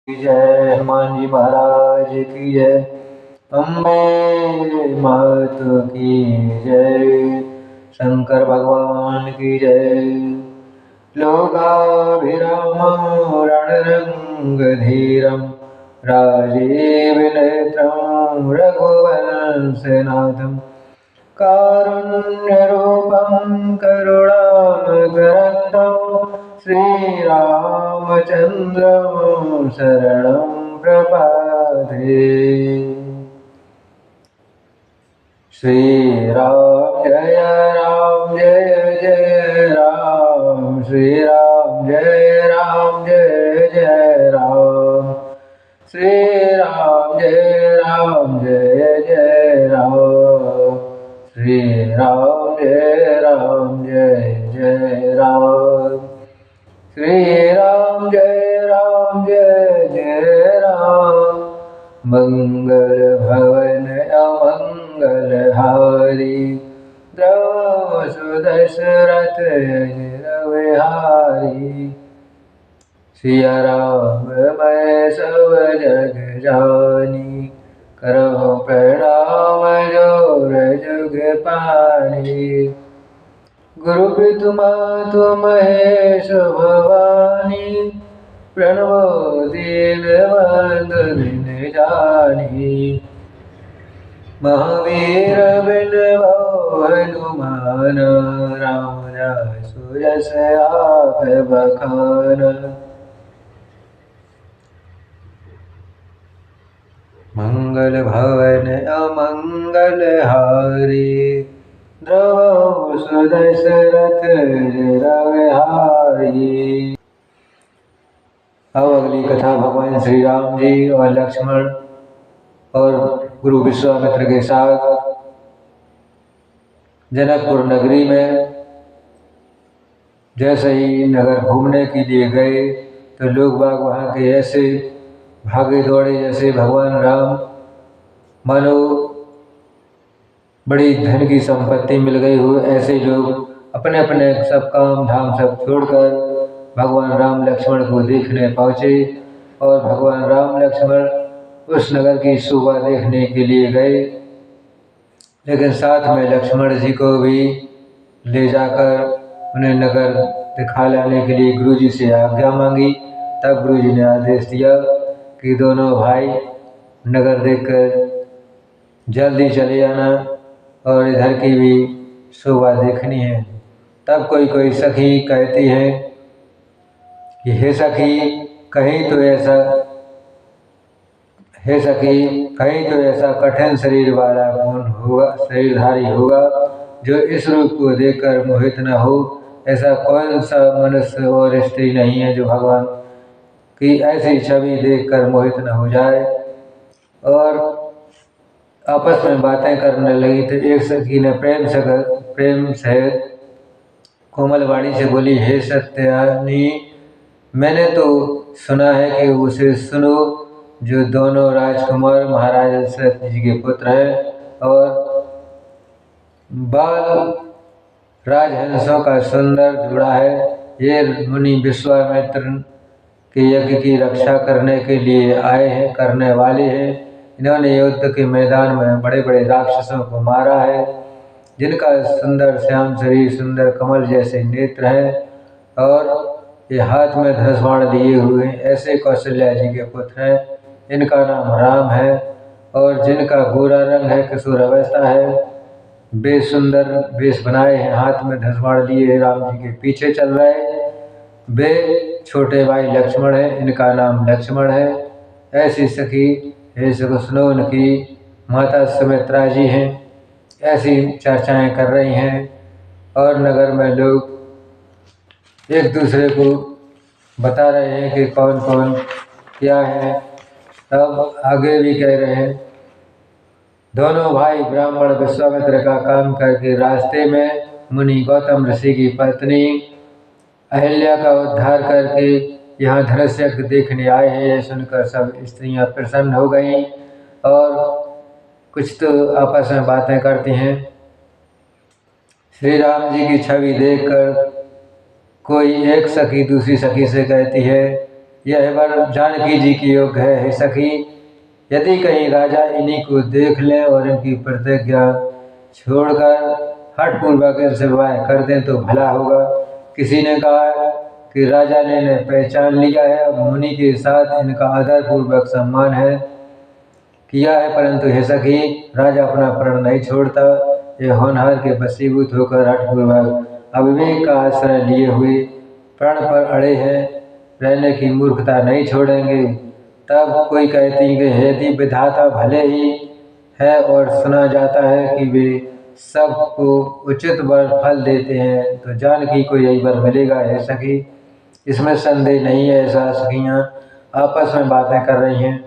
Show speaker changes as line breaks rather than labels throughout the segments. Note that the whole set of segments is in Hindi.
जय हनुमान जी महाराज की जय। अम्बे मात की जय। शंकर भगवान की जय। लोकाभिरामं रणरंगधीरं राजीव नेत्रं रघुवंशनाथं कारुण्यरूपं करुणाकरन्दं श्रीरामचन्द्रं शरणं प्रपद्ये। श्रीराम जय जय राम, श्रीराम जय जय राम, श्रीराम जय जय राम, श्रीराम जय जय राम, श्रीराम जय जय राम। मंगल भवन अमंगल हारी, द्रव सुदशरथ विहारी। सिया राम मैं सब जग जानी, करहु प्रणाम जोर जुग पानी। गुरु पितु मातु महेश भवानी, प्रणवो दीनबंधु दिन जानी। महावीर बिन हनुमान, राम जासु जस आप बखान। मंगल भवन अमंगल हारी, द्रव सुदशरथ विहारी। अब अगली कथा भगवान श्री राम जी और लक्ष्मण और गुरु विश्वामित्र के साथ जनकपुर नगरी में जैसे ही नगर घूमने के लिए गए तो लोग बाग वहाँ के ऐसे भागे दौड़े जैसे भगवान राम मानो बड़ी धन की संपत्ति मिल गई हो। ऐसे लोग अपने अपने सब काम धाम सब छोड़कर भगवान राम लक्ष्मण को देखने पहुँचे और भगवान राम लक्ष्मण उस नगर की शोभा देखने के लिए गए। लेकिन साथ में लक्ष्मण जी को भी ले जाकर उन्हें नगर दिखा लाने के लिए गुरु जी से आज्ञा मांगी। तब गुरु जी ने आदेश दिया कि दोनों भाई नगर देखकर जल्दी चले जाना और इधर की भी शोभा देखनी है। तब कोई कोई सखी कहती है कि हे सखी कहीं तो ऐसा कठिन शरीर वाला कौन होगा, शरीरधारी होगा जो इस रूप को देखकर मोहित न हो। ऐसा कौन सा मनुष्य और स्त्री नहीं है जो भगवान की ऐसी छवि देखकर मोहित न हो जाए। और आपस में बातें करने लगी तो एक सखी ने प्रेम से कोमल वाणी से बोली, हे सत्यानी मैंने तो सुना है कि उसे सुनो जो दोनों राजकुमार महाराज दशरथ जी के पुत्र हैं और बाल राजहंसों का सुंदर जोड़ा है। ये मुनि विश्वामित्र के यज्ञ की रक्षा करने के लिए आए हैं, करने वाले हैं। इन्होंने युद्ध के मैदान में बड़े बड़े राक्षसों को मारा है, जिनका सुंदर श्याम शरीर, सुंदर कमल जैसे नेत्र हैं और ये हाथ में धनुष बाण लिए हुए ऐसे कौशल्या जी के पुत्र हैं। इनका नाम राम है और जिनका गोरा रंग है, किशोर अवस्था है, वे सुंदर वेश बनाए हैं, हाथ में धनुष बाण लिए राम जी के पीछे चल रहे हैं। वे छोटे भाई लक्ष्मण है, इनका नाम लक्ष्मण है। ऐसी सखी ऐसे को सुनो, उनकी माता सुमित्रा जी हैं। ऐसी चर्चाएं कर रही हैं और नगर में लोग एक दूसरे को बता रहे हैं कि कौन कौन क्या है। तब आगे भी कह रहे हैं, दोनों भाई ब्राह्मण विश्वामित्र का काम करके रास्ते में मुनि गौतम ऋषि की पत्नी अहिल्या का उद्धार करके यहाँ धनुष यज्ञ देखने आए हैं। यह सुनकर सब स्त्रियाँ प्रसन्न हो गईं और कुछ तो आपस में बातें करती हैं। श्री राम जी की छवि देखकर कोई एक सखी दूसरी सखी से कहती है यह वर जानकी जी की योग्य है। हे सखी, यदि कहीं राजा इन्हीं को देख लें और इनकी प्रतिज्ञा छोड़कर हठपूर्वक इनसे विवाह कर दें तो भला होगा। किसी ने कहा कि राजा ने इन्हें पहचान लिया है, अब मुनि के साथ इनका आदरपूर्वक सम्मान है किया है, परंतु हे सखी, राजा अपना प्रण नहीं छोड़ता। ये होनहार के वशीभूत होकर हठपूर्वक अविवेक का आश्रय लिए हुए प्रण पर अड़े हैं, रहने की मूर्खता नहीं छोड़ेंगे। तब कोई कहती कि यदि विधाता भले ही है और सुना जाता है कि वे सबको उचित वर फल देते हैं, तो जानकी को यही वर मिलेगा। है सखी, इसमें संदेह नहीं है। ऐसा सखियाँ आपस में बातें कर रही हैं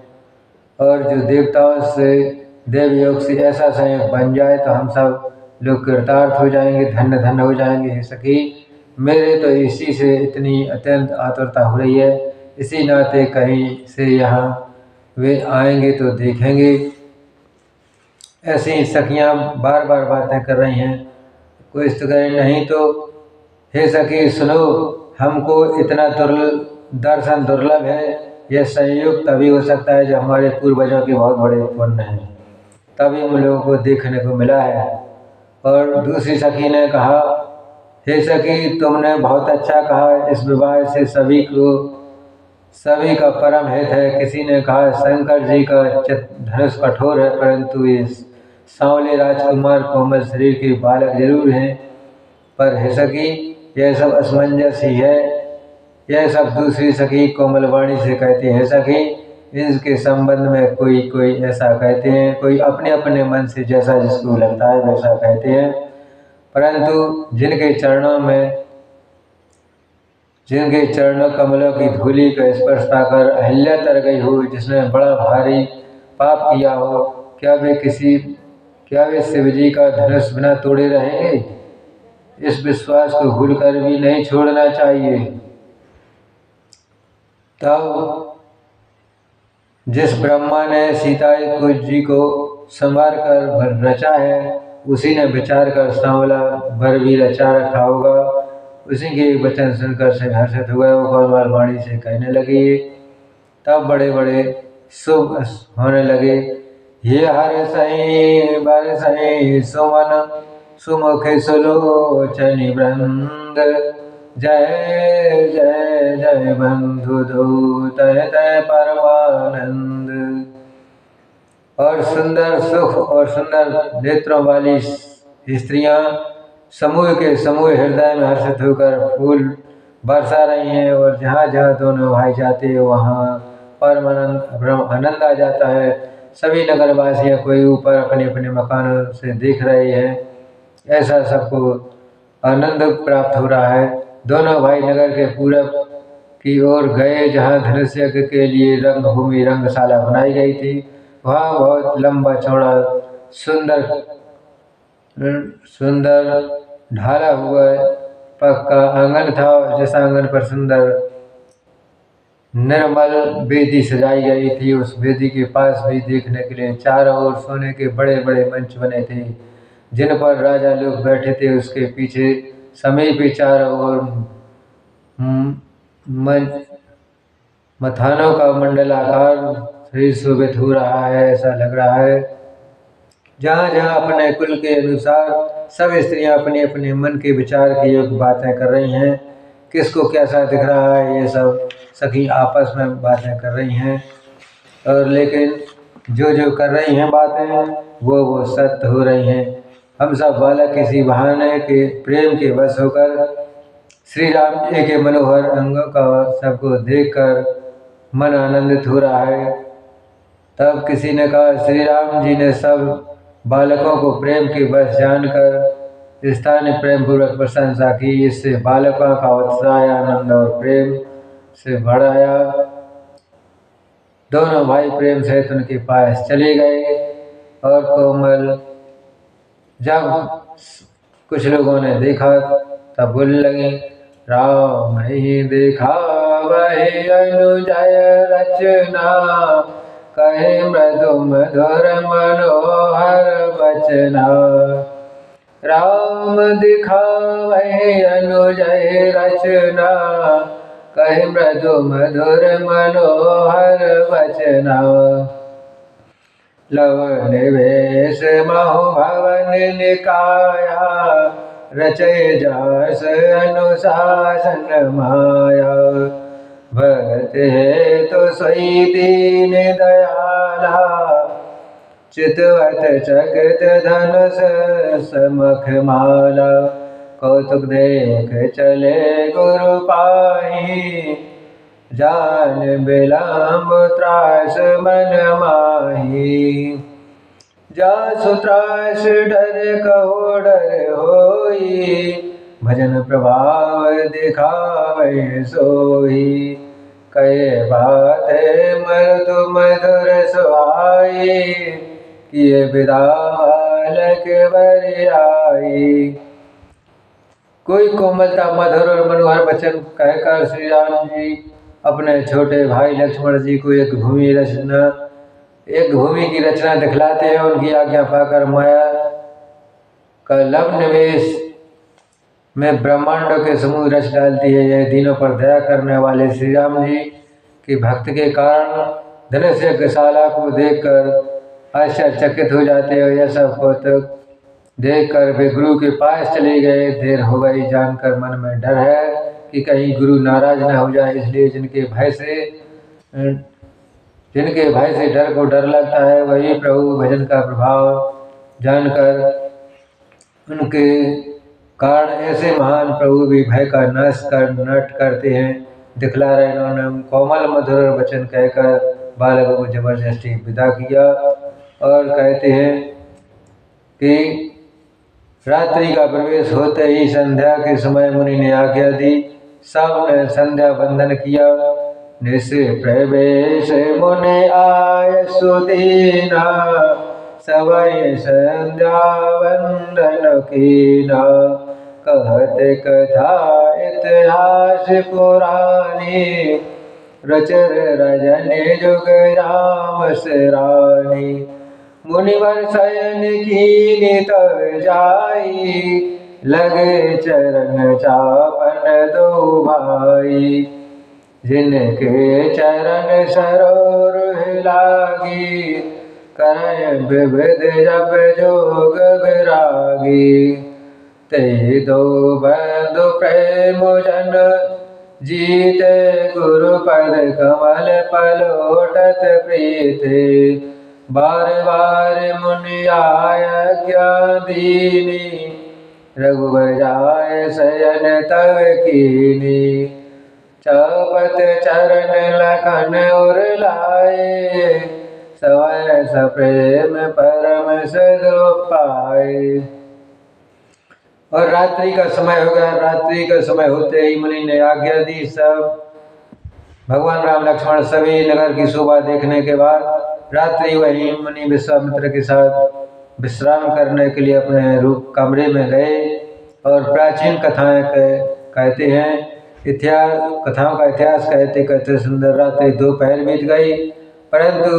और जो देवताओं से देवयोग से ऐसा संयोग बन जाए तो हम सब लोग कृतार्थ हो जाएंगे, धन्य धन्य हो जाएंगे। हे सखी, मेरे तो इसी से इतनी अत्यंत आतुरता हो रही है, इसी नाते कहीं से यहाँ वे आएंगे तो देखेंगे। ऐसी सखियाँ बार बार बातें कर रही हैं। कोई तो कहे नहीं तो हे सखी सुनो, हमको इतना दर्शन दुर्लभ है। यह संयोग तभी हो सकता है जब हमारे पूर्वजों के बहुत बड़े पुण्य हैं, तभी हम लोगों को देखने को मिला है। और दूसरी सखी ने कहा, हे सखी, तुमने बहुत अच्छा कहा, इस विवाह से सभी का परम हित है। किसी ने कहा, शंकर जी का धनुष कठोर है, परंतु ये सांवले राजकुमार कोमल शरीर के बालक जरूर हैं। पर हे सखी, यह सब असमंजस ही है। यह सब दूसरी सखी कोमल वाणी से कहती है। सखी, इसके संबंध में कोई ऐसा कहते हैं, कोई अपने अपने मन से जैसा जिसको लगता है वैसा कहते हैं, परंतु जिनके चरणों कमलों की धूलि का स्पर्श पाकर अहिल्या तर गई हो, जिसने बड़ा भारी पाप किया हो, क्या वे शिव जी का धनुष बिना तोड़े रहेंगे? इस विश्वास को भूलकर भी नहीं छोड़ना चाहिए। तब जिस ब्रह्मा ने सीता जी को संवार कर रचा है, उसी ने विचार कर सांवला भर भी रचा रखा होगा। उसी के वचन सुनकर से हर्षित हुए, वो कोमल वाणी से कहने लगी। तब बड़े बड़े शुभ होने लगे। ये हर सही बर सही सुमन सुमुख सुलोचनी वृंद, जय जय जय बंधु दूत तय परमानंद। और सुंदर सुख और सुंदर नेत्रों वाली स्त्रियां समूह के समूह हृदय में हर्षित होकर फूल बरसा रही हैं, और जहाँ जहाँ दोनों भाई जाते हैं वहाँ परम आनंद आ जाता है। सभी नगरवासियाँ कोई ऊपर अपने अपने मकानों से देख रहे हैं, ऐसा सबको आनंद प्राप्त हो रहा है। दोनों भाई नगर के पूरब की ओर गए, जहाँ धनुष यज्ञ के लिए रंगभूमि रंगशाला बनाई गई थी। वहाँ बहुत लंबा चौड़ा सुंदर ढाला हुआ पक्का आंगन था, जिस आंगन पर सुंदर निर्मल वेदी सजाई गई थी। उस वेदी के पास भी देखने के लिए चारों ओर सोने के बड़े बड़े मंच बने थे, जिन पर राजा लोग बैठे थे। उसके पीछे समीप चारों ओर मथानों का मंडलाकार शरीर शोभित हो रहा है, ऐसा लग रहा है। जहाँ जहाँ अपने कुल के अनुसार सब स्त्रियाँ अपने अपने मन के विचार की योग्य बातें कर रही हैं। किसको कैसा दिख रहा है, ये सब सखी आपस में बातें कर रही हैं। और लेकिन जो कर रही हैं बातें, वो सत्य हो रही हैं। हम सब बालक किसी बहाने के प्रेम के वश होकर श्री राम जी के मनोहर अंगों का सबको देखकर मन आनंदित हो रहा है। तब किसी ने कहा, श्री राम जी ने सब बालकों को प्रेम के वश जानकर स्थानीय प्रेम पूर्वक प्रशंसा की। इससे बालकों का उत्साह, आनंद और प्रेम से बढ़ाया। दोनों भाई प्रेम सहित उनके पास चले गए। और कोमल जब कुछ लोगों ने देखा तब बोलने लगे, राम ही देखा वही अनुजय रचना, कहे मृदु मधुर मनोहर बचना। राम दिखावे अनुजय रचना, कहि मृदु मधुर मनोहर वचना। लव निवेश महु भवन निकाया, रचय जास अनुशासन माया। भक्त हेतु सोई दीन दयाला, चितवत चकित धनुष समख माला। कौतुक देख चले गुरु पाही, जान बिलम्ब त्रास मन माही। जासु त्रास डर कहो डर होई, भजन प्रभाव दिखावे सोई। कहे बात मृदु मधुर सुहाई, किए विदा बालक बरियाई। कोई कोमलता मधुर और मनोहर वचन कहकर श्री राम जी अपने छोटे भाई लक्ष्मण जी को एक भूमि की रचना दिखलाते हैं। उनकी आज्ञा पाकर माया का लव निवेश में ब्रह्मांडों के समूह रच डालती है। यह दीनों पर दया करने वाले श्री राम जी के भक्त के कारण धनुष यज्ञशाला को देखकर आश्चर्यचकित हो जाते हैं। यह सब कौतुक देखकर वे गुरु के पास चले गए। देर हो गई जानकर मन में डर है कि कहीं गुरु नाराज न हो जाए, इसलिए जिनके भय से डर को डर लगता है, वही प्रभु भजन का प्रभाव जानकर उनके कारण ऐसे महान प्रभु भी भय का नाश कर नट करते हैं। दिखला रहे इन्होंने कोमल मधुर वचन कहकर बालकों को जबरदस्ती विदा किया और कहते हैं कि रात्रि का प्रवेश होते ही संध्या के समय मुनि ने आज्ञा दी। सबने संध्या बंदन किया। निस प्रवेश मुनि आय सुदीना, सवै संध्या बंदन कीना। कहत कथा इतिहास पुरानी, रचर रजनी जुग राम सरानी। मुनिवर शयन कीनी तब जाई, लगे चरण चापन दो भाई। जिनके चरण सरोर लागी, करय विविध जप जोग विरागी। ते दो बंधु प्रेम जन, जीते गुरु पद कमल पलोटत प्रीते। बार बार मुनि आज्ञा दीनी, रघुबर जाय शयन तव कीनी। चपत चरण लखन उर लाए, सवै सप्रेम परम सदो पाए। और रात्रि का समय हो गया। रात्रि का समय होते ही मुनि ने आज्ञा दी। सब भगवान राम लक्ष्मण सभी नगर की शोभा देखने के बाद रात्रि वही मुनि विश्वामित्र के साथ विश्राम करने के लिए अपने रूप कमरे में गए। और प्राचीन कथाएं कहते हैं, कथाओं का इतिहास कहते कहते सुंदर रात्रि दोपहर बीत गई, परंतु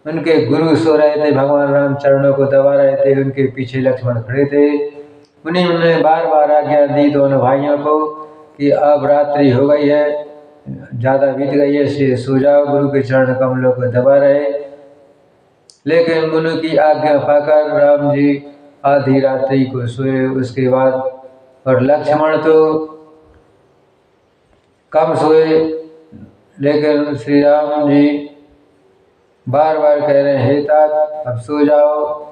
उनके गुरु सो रहे थे। भगवान राम चरणों को दबा रहे थे, उनके पीछे लक्ष्मण खड़े थे। उन्होंने बार बार आज्ञा दी दोनों भाइयों को कि अब रात्रि हो गई है, ज़्यादा बीत गई है, इसलिए सो जाओ। गुरु के चरण कमलों को दबा रहे, लेकिन मुनि की आज्ञा पाकर राम जी आधी रात्रि को सोए। उसके बाद और लक्ष्मण तो कम सोए, लेकिन श्री राम जी बार बार कह रहे हैं, हे तात अब सो जाओ।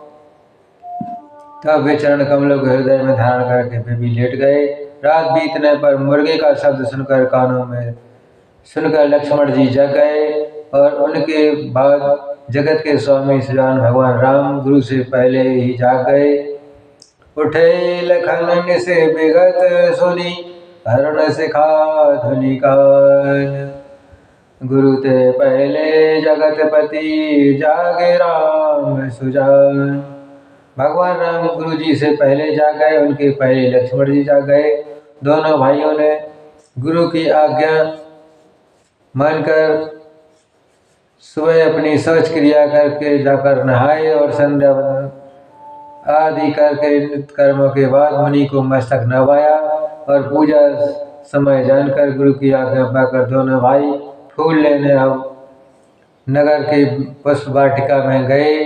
तब वे चरण कमलों को हृदय में धारण करके वे भी लेट गए। रात बीतने पर मुर्गे का शब्द सुनकर कानों में सुनकर लक्ष्मण जी जग गए। और उनके बाद जगत के स्वामी श्रीराम भगवान राम गुरु से पहले ही जाग गए। उठे लखन से विगत सुनी, हरण सिखा धुनि कान। गुरु ते पहले जगतपति, जागे राम सुजान। भगवान राम गुरु जी से पहले जाग गए, उनके पहले लक्ष्मण जी जाग गए। दोनों भाइयों ने गुरु की आज्ञा मानकर सुबह अपनी शौच क्रिया करके जाकर नहाए और संध्या आदि करके नित्य कर्मों के बाद मुनि को मस्तक नवाया और पूजा समय जानकर गुरु की आज्ञा पाकर दोनों भाई फूल लेने अब नगर की पुष्प वाटिका में गए।